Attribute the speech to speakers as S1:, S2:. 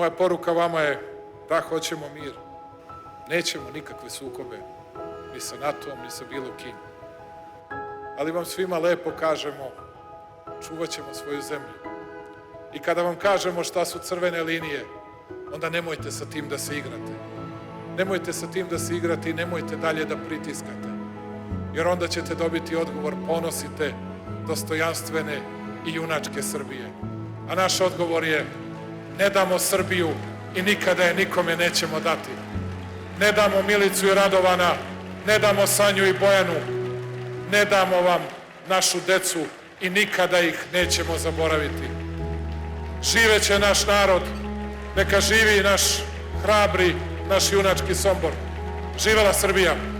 S1: Moja poruka vama je da hoćemo mir. Nećemo nikakve sukobe, ni sa NATO-om, ni sa bilo kim. Ali vam svima lepo kažemo, čuvat ćemo svoju zemlju. I kada vam kažemo šta su crvene linije, onda nemojte sa tim da se igrate. Nemojte sa tim da se igrate i nemojte dalje da pritiskate. Jer onda ćete dobiti odgovor, ponosite dostojanstvene i junačke Srbije. A naš odgovor je, ne damo Srbiju i nikada je nikome nećemo dati. Ne damo Milicu i Radovana, ne damo Sanju i Bojanu, ne damo vam našu decu i nikada ih nećemo zaboraviti. Živeće naš narod, neka živi naš hrabri, naš junački Sombor. Živela Srbija!